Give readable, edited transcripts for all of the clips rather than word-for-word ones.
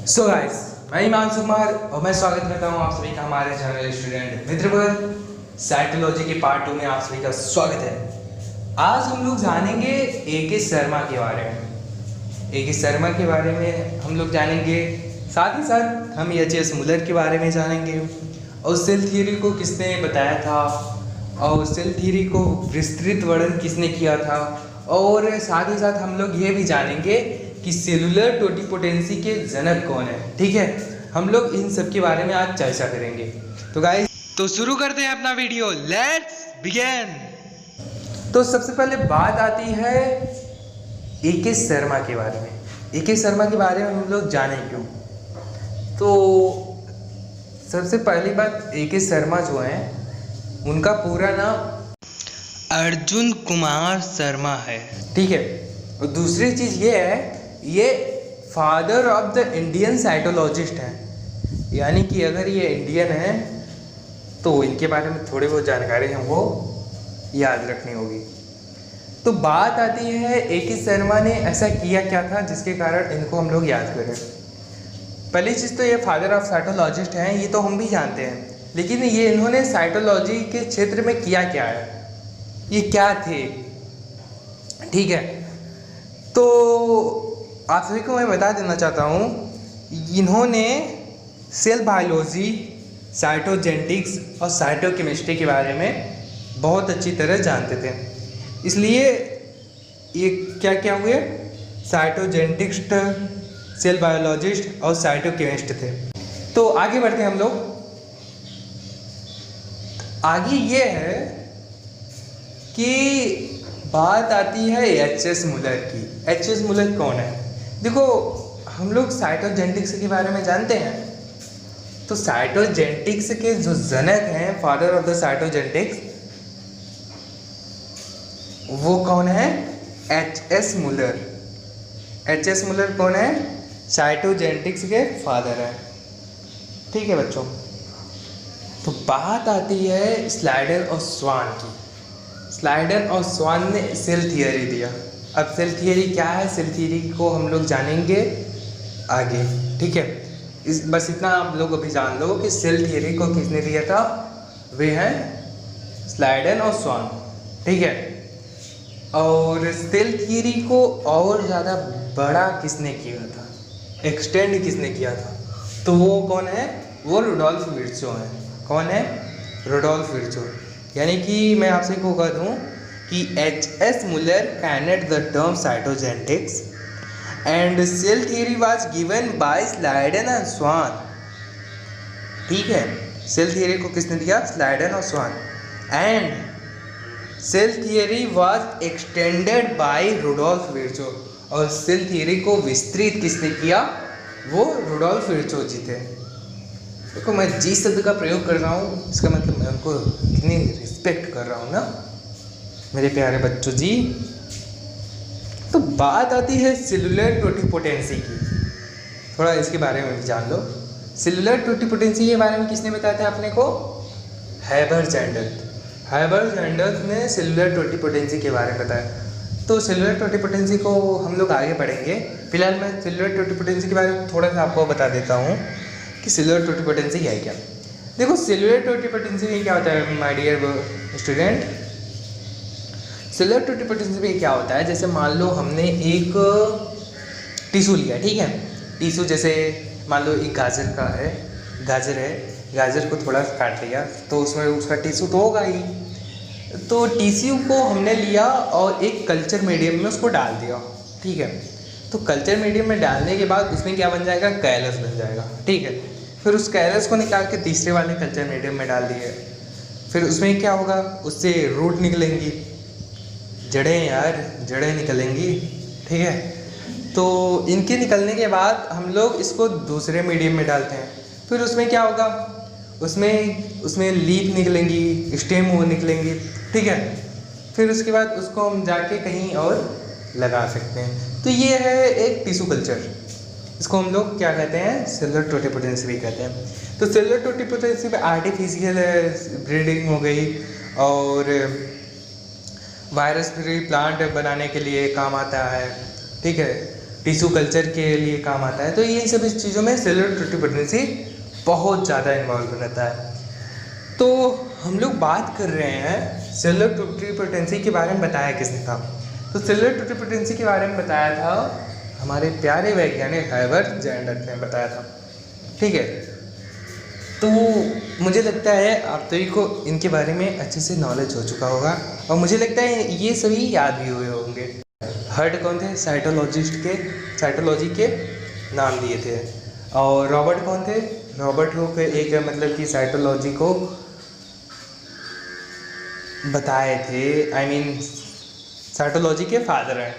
So guys, मैं हिमांशु कुमार और मैं स्वागत करता हूं आप सभी का हमारे चैनल स्टूडेंट मित्र पर साइकोलॉजी के पार्ट 2 में आप सभी का स्वागत है। आज हम लोग जानेंगे ए.के. शर्मा के बारे में। ए.के. शर्मा के बारे में हम लोग जानेंगे, साथ ही साथ हम एच.एस. मुलर के बारे में जानेंगे और सेल थियरी को किसने बताया था और सेल थियरी को विस्तृत वर्णन किसने किया था, और साथ ही साथ हम लोग ये भी जानेंगे कि सेलुलर टोटिपोटेंसी के जनक कौन है। ठीक है, हम लोग इन सब के बारे में आज चर्चा करेंगे। तो गाइस, तो शुरू करते हैं अपना वीडियो, लेट्स बिगिन। तो सबसे पहले बात आती है ए.के. शर्मा के बारे में। ए.के. शर्मा के बारे में हम लोग जाने क्यों, तो सबसे पहली बात, ए.के. शर्मा जो है उनका पूरा नाम अर्जुन कुमार शर्मा है। ठीक है, और दूसरी चीज़ ये है, ये फादर ऑफ द इंडियन साइटोलॉजिस्ट हैं, यानी कि अगर ये इंडियन हैं तो इनके बारे में थोड़ी बहुत जानकारी हमको याद रखनी होगी। तो बात आती है ए.के. शर्मा ने ऐसा किया क्या था जिसके कारण इनको हम लोग याद करें। पहली चीज़ तो ये फादर ऑफ साइटोलॉजिस्ट हैं, ये तो हम भी जानते हैं, लेकिन ये इन्होंने साइटोलॉजी के क्षेत्र में किया क्या है, ये क्या थे। ठीक है, तो आप सभी को मैं बता देना चाहता हूँ, इन्होंने सेल बायोलॉजी, साइटोजेनेटिक्स और साइटोकेमिस्ट्री के बारे में बहुत अच्छी तरह जानते थे, इसलिए ये क्या क्या हुए, साइटोजेनेटिक्स्ट, सेल बायोलॉजिस्ट और साइटोकेमिस्ट थे। तो आगे बढ़ते हैं हम लोग। आगे ये है कि बात आती है एच.एस. मुलर की। एच.एस. मुलर कौन है? देखो, हम लोग साइटोजेनेटिक्स के बारे में जानते हैं, तो साइटोजेनेटिक्स के जो जनक हैं, फादर ऑफ द साइटोजेनेटिक्स, वो कौन है? एच.एस. मुलर। एच.एस. मुलर कौन है? साइटोजेनेटिक्स के फादर हैं। ठीक है बच्चों, तो बात आती है स्लाइडर और स्वान की। स्लाइडर और स्वान ने सेल थियरी दिया। अब सेल थियरी क्या है, सेल थियरी को हम लोग जानेंगे आगे। ठीक है, बस इतना आप लोग अभी जान लो कि सेल थियरी को किसने दिया था, वे हैं स्लाइडर और स्वान। ठीक है, और सेल थियरी को और ज़्यादा बड़ा किसने किया था, एक्सटेंड किसने किया था, तो वो कौन है? वो रुडोल्फ विर्चो है। कौन है? Rudolf Virchow. यानी कि मैं आपसे को कह दूँ कि HS. Muller coined the term cytogenetics and cell theory was given by Schleiden and Schwann. ठीक है, सेल थियरी को किसने दिया? स्लाइडन और Schwann. And cell theory was extended by Rudolf Virchow, और सेल थियरी को विस्तृत किसने किया? वो रुडोल्फ विर्चो जी थे। देखो, मैं जी शब्द का प्रयोग कर रहा हूँ, इसका मतलब मैं उनको कितनी रिस्पेक्ट कर रहा हूँ ना मेरे प्यारे बच्चों जी। तो बात आती है सेलुलर टोटिपोटेंसी की, थोड़ा इसके बारे में भी जान लो। सेलुलर टोटिपोटेंसी के बारे में किसने बताया था अपने को? हैबर-जेंडर्थ। हैबर-जेंडर्थ ने सेलुलर टोटिपोटेंसी के बारे में बताया। तो सेलुलर टोटिपोटेंसी को हम लोग आगे बढ़ेंगे। फिलहाल मैं सेलुलर टोटिपोटेंसी के बारे में थोड़ा सा आपको बता देता हूँ कि सेलुलर टोटिपोटेंसी है क्या। देखो, सेलुलर टोटिपोटेंसी में क्या होता है my dear student, cellular totipotency में क्या होता है, जैसे मान लो हमने एक टिश्यू लिया। ठीक है, टिश्यू जैसे मान लो एक गाजर का है, गाजर को थोड़ा काट लिया तो उसमें उसका टिश्यू तो होगा ही। तो टिश्यू को हमने लिया और एक कल्चर मीडियम में उसको डाल दिया। ठीक है, तो कल्चर मीडियम में डालने के बाद उसमें क्या बन जाएगा? कैलस बन जाएगा। ठीक है, फिर उस कैलस को निकाल के तीसरे वाले कल्चर मीडियम में डाल दिए, फिर उसमें क्या होगा? उससे रूट निकलेंगी, जड़ें निकलेंगी। ठीक है, तो इनके निकलने के बाद हम लोग इसको दूसरे मीडियम में डालते हैं, फिर उसमें क्या होगा? उसमें लीफ निकलेंगी, स्टेम वो निकलेंगी। ठीक है, फिर उसके बाद उसको हम जाके कहीं और लगा सकते हैं। तो ये है एक टिश्यू कल्चर, इसको हम लोग क्या कहते हैं? सेलुलर टोटिपोटेंसी भी कहते हैं। तो सेलुलर टोटिपोटेंसी में आर्टिफिशियल ब्रीडिंग हो गई और वायरस फ्री प्लांट बनाने के लिए काम आता है। ठीक है, टिश्यू कल्चर के लिए काम आता है। तो ये सब इस चीज़ों में सेलुलर टोटिपोटेंसी बहुत ज़्यादा इन्वॉल्व रहता है। तो हम लोग बात कर रहे हैं सेलुलर टोटिपोटेंसी के बारे में बताया किसने था? तो सेलुलर टोटिपोटेंसी के बारे में बताया था हमारे प्यारे वैज्ञानिक हार्वर्ड जैंडट ने बताया था। ठीक है, तो मुझे लगता है आप सभी को इनके बारे में अच्छे से नॉलेज हो चुका होगा और मुझे लगता है ये सभी याद भी हुए होंगे। हर्ट कौन थे? साइटोलॉजी के नाम दिए थे। और रॉबर्ट कौन थे? रॉबर्ट हुक एक मतलब कि साइटोलॉजी को बताए थे, साइटोलॉजी के फादर हैं।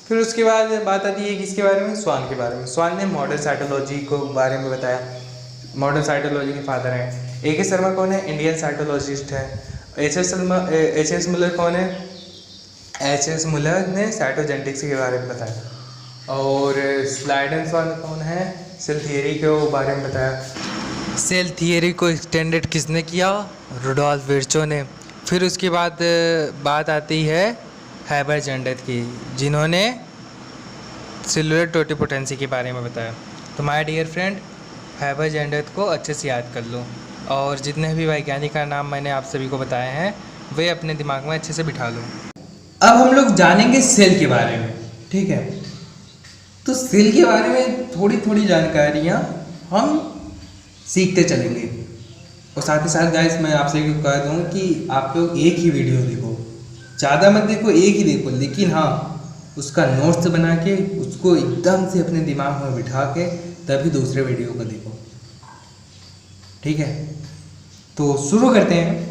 फिर उसके बाद बात आती है किसके बारे में? स्वान के बारे में। स्वान ने मॉडर्न साइटोलॉजी को बारे में बताया, मॉडर्न साइटोलॉजी के फादर हैं। ए के शर्मा कौन है? इंडियन साइटोलॉजिस्ट है। एच एस मुलर कौन है? एच एस मुलर ने साइटोजेनेटिक्स के बारे में बताया। और स्लाइडेनसन कौन है? सेल थियरी के बारे में बताया। सेल थियरी को एक्सटेंडेड किसने किया? रुडोल्फ विर्चो ने। फिर उसके बाद बात आती है हार्वर्ड जैंडट की, जिन्होंने सेलुलर टोटिपोटेंसी के बारे में बताया। तो माय डियर फ्रेंड, हार्वर्ड जैंडट को अच्छे से याद कर लो और जितने भी वैज्ञानिक का नाम मैंने आप सभी को बताए हैं वे अपने दिमाग में अच्छे से बिठा लो। अब हम लोग जानेंगे सेल के बारे में। ठीक है, तो सेल के बारे में थोड़ी थोड़ी जानकारियाँ हम सीखते चलेंगे। और साथ ही साथ गाइस मैं आपसे कह दूँ कि आप लोग एक ही वीडियो देखो, ज़्यादा मत देखो, एक ही देखो, लेकिन हाँ उसका नोट्स बना के उसको एकदम से अपने दिमाग में बिठा के तभी दूसरे वीडियो को देखो। ठीक है, तो शुरू करते हैं।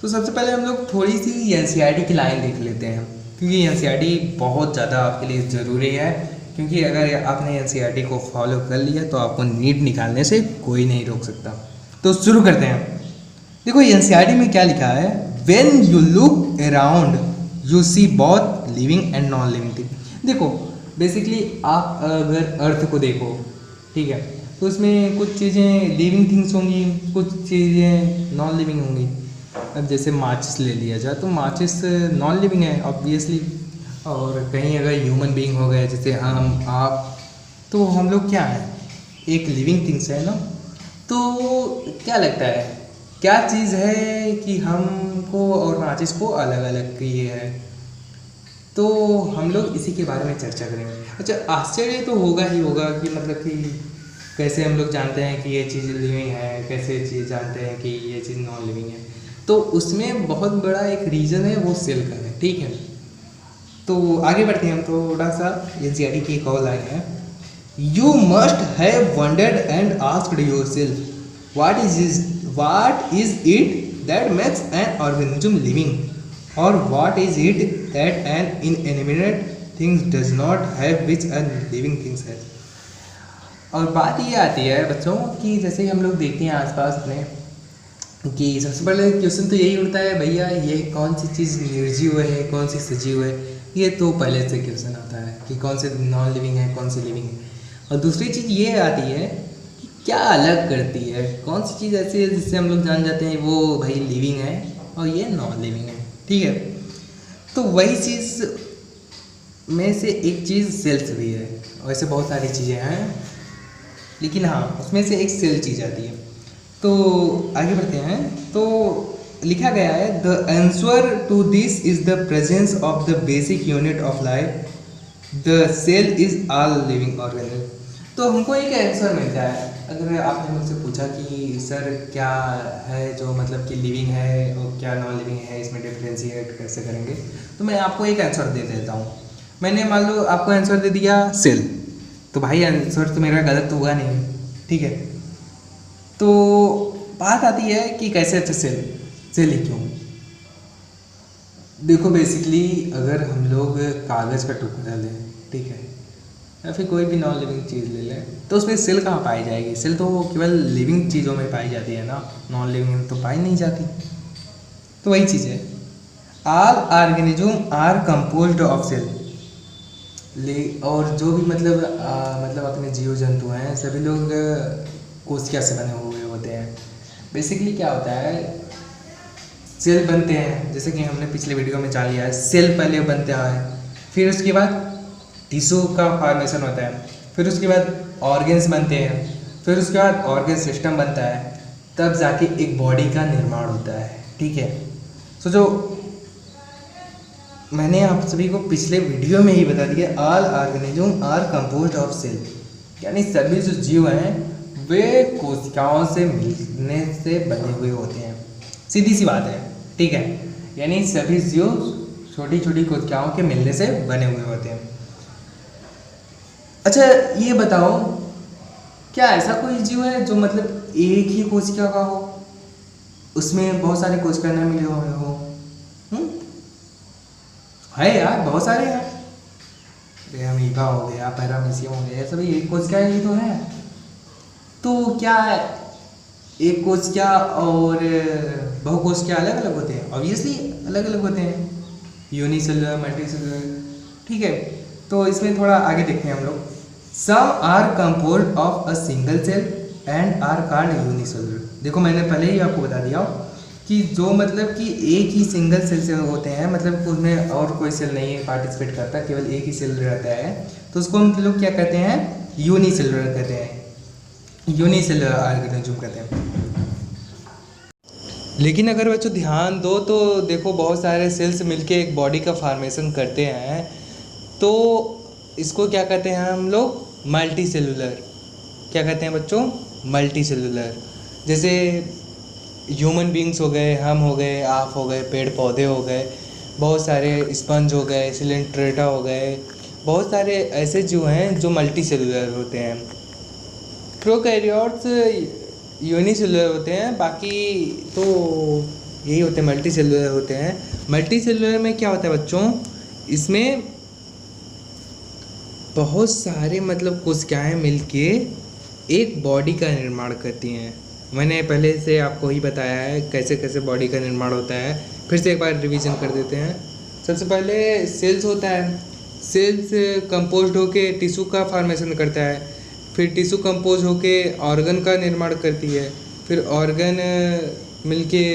तो सबसे पहले हम लोग थोड़ी सी एनसीईआरटी की लाइन देख लेते हैं, क्योंकि एनसीईआरटी बहुत ज़्यादा आपके लिए ज़रूरी है। क्योंकि अगर आपने एनसीईआरटी को फॉलो कर लिया तो आपको नीट निकालने से कोई नहीं रोक सकता। तो शुरू करते हैं। देखो एनसीईआरटी में क्या लिखा है? When you look around you see both living and non living thing. देखो बेसिकली आप अगर अर्थ को देखो, ठीक है, तो उसमें कुछ चीज़ें लिविंग थिंग्स होंगी, कुछ चीज़ें नॉन लिविंग होंगी। अब जैसे माचिस ले लिया जाए तो माचिस नॉन लिविंग है ऑब्वियसली, और कहीं अगर ह्यूमन बीइंग हो गए जैसे हम आप, तो हम लोग क्या हैं? एक लिविंग थिंग्स है ना। तो क्या लगता है क्या चीज़ है कि हमको और माचिस को अलग अलग किए है? तो हम लोग इसी के बारे में चर्चा करेंगे। अच्छा, आश्चर्य तो होगा ही होगा कि मतलब कि कैसे हम लोग जानते हैं कि ये चीज़ लिविंग है, कैसे चीज़ जानते हैं कि ये चीज़ नॉन लिविंग है। तो उसमें बहुत बड़ा एक रीज़न है, वो सेल का है। ठीक है, तो आगे बढ़ते हैं हम थोड़ा सा। एनसीईआरटी की एक और लाइन है, you must have wondered and asked yourself what is it that makes an organism living और what is it that an inanimate things does not have which an living things has. और बात ये आती है बच्चों कि जैसे हम लोग देखते हैं आसपास अपने कि सबसे पहले क्वेश्चन तो यही उठता है, भैया ये कौन सी चीज़ निर्जीव है, कौन सी सजीव है? ये तो पहले से क्वेश्चन आता है कि कौन से नॉन लिविंग है, कौन सी लिविंग है। और दूसरी चीज़ ये आती है कि क्या अलग करती है, कौन सी चीज़ ऐसी है जिससे हम लोग जान जाते हैं वो भाई लिविंग है और ये नॉन लिविंग है। ठीक है, तो वही चीज़ में से एक चीज़ सेल्स भी है। वैसे बहुत सारी चीज़ें हैं, लेकिन हाँ उसमें से एक सेल चीज़ आती है। तो आगे बढ़ते हैं। तो लिखा गया है, the answer to this is the presence of the basic unit of life, the cell is all living organism. तो हमको एक आंसर मिलता है। अगर आपने मुझसे पूछा कि सर क्या है जो मतलब कि लिविंग है और क्या नॉन लिविंग है, इसमें डिफ्रेंशिएट कैसे करेंगे, तो मैं आपको एक आंसर दे देता हूँ। मैंने मान लो आपको आंसर दे दिया सेल, तो भाई आंसर तो मेरा गलत तो हुआ नहीं। ठीक है, तो बात आती है कि कैसे अच्छा सेल ही क्यों? देखो बेसिकली अगर हम लोग कागज़ का टुकड़ा लें, ठीक है, या फिर कोई भी नॉन लिविंग चीज़ ले लें, तो उसमें सेल कहाँ पाई जाएगी? सेल तो केवल लिविंग चीज़ों में पाई जाती है ना, नॉन लिविंग में तो पाई नहीं जाती। तो वही चीज़ है, all organism are composed of cell. और जो भी मतलब अपने जीव जंतु हैं सभी लोग कोशिका से बने हुए होते हैं। बेसिकली क्या होता है, सेल बनते हैं, जैसे कि हमने पिछले वीडियो में जान लिया है, सेल पहले बनता है, फिर उसके बाद टिश्यू का फॉर्मेशन होता है, फिर उसके बाद ऑर्गन्स बनते हैं, फिर उसके बाद ऑर्गन सिस्टम बनता है, तब जाके एक बॉडी का निर्माण होता है। ठीक है, तो जो मैंने आप सभी को पिछले वीडियो में ही बता दिया, all organism are composed of cell, यानी सभी जो जीव हैं वे कोशिकाओं से मिलने से बने हुए होते हैं। सीधी सी बात है, ठीक है, यानी सभी जीव छोटी छोटी कोशिकाओं के मिलने से बने हुए होते हैं। अच्छा ये बताओ, क्या ऐसा कोई जीव है जो मतलब एक ही कोशिका का हो, उसमें बहुत सारे कोशिका न मिले हुए हो? है यार, बहुत सारे हैं। अरे अमीबा हो गया, पैरामीशियम हो गया, सभी एक कोशिका ही तो है। तो क्या एक कोशिका और बहुकोशिका अलग अलग होते हैं? ऑब्वियसली अलग अलग होते हैं, यूनिसेलुलर, मल्टीसेलुलर। ठीक है, तो इसमें थोड़ा आगे देखते हैं हम लोग। Some are composed of a single cell and are called unicellular. देखो मैंने पहले ही आपको बता दिया कि जो मतलब कि एक ही सिंगल सेल से होते हैं, मतलब उसमें और कोई सेल नहीं है पार्टिसिपेट करता, केवल एक ही सेल रहता है, तो उसको हम लोग क्या कहते हैं? यूनिसेलुलर कहते हैं, यूनिसेलुलर ऑर्गेनिज्म कहते हैं। लेकिन अगर बच्चों ध्यान दो तो देखो, बहुत सारे सेल्स मिलके एक बॉडी का फॉर्मेशन करते हैं, तो इसको क्या कहते हैं हम लोग? Multi cellular. क्या कहते हैं बच्चों? Multi cellular. जैसे ह्यूमन बींग्स हो गए, हम हो गए, आप हो गए, पेड़ पौधे हो गए, बहुत सारे स्पंज हो गए, सिलेंट्रेटा हो गए, बहुत सारे ऐसे जीव हैं जो मल्टी सेलुलर होते हैं। प्रोकैरियोट्स यूनिसेलुलर होते हैं, बाकी तो यही होते हैं, मल्टी सेलुलर होते हैं। मल्टी सेलुलर में क्या होता है बच्चों? इसमें बहुत सारे मतलब कोशिकाएं मिलके एक बॉडी का निर्माण करती हैं। मैंने पहले से आपको ही बताया है कैसे कैसे बॉडी का निर्माण होता है, फिर से एक बार रिवीजन कर देते हैं। सबसे पहले सेल्स होता है, सेल्स कंपोज्ड होके टिश्यू का फॉर्मेशन करता है, फिर टिश्यू कंपोज होके ऑर्गन का निर्माण करती है, फिर ऑर्गन मिलके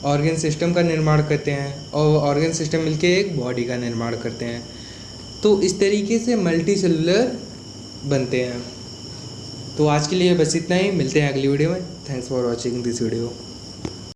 ऑर्गन सिस्टम का निर्माण करते हैं, और ऑर्गन सिस्टम मिलके एक बॉडी का निर्माण करते हैं। तो इस तरीके से मल्टी सेलुलर बनते हैं। तो आज के लिए बस इतना ही, मिलते हैं अगली वीडियो में। Thanks for watching this video.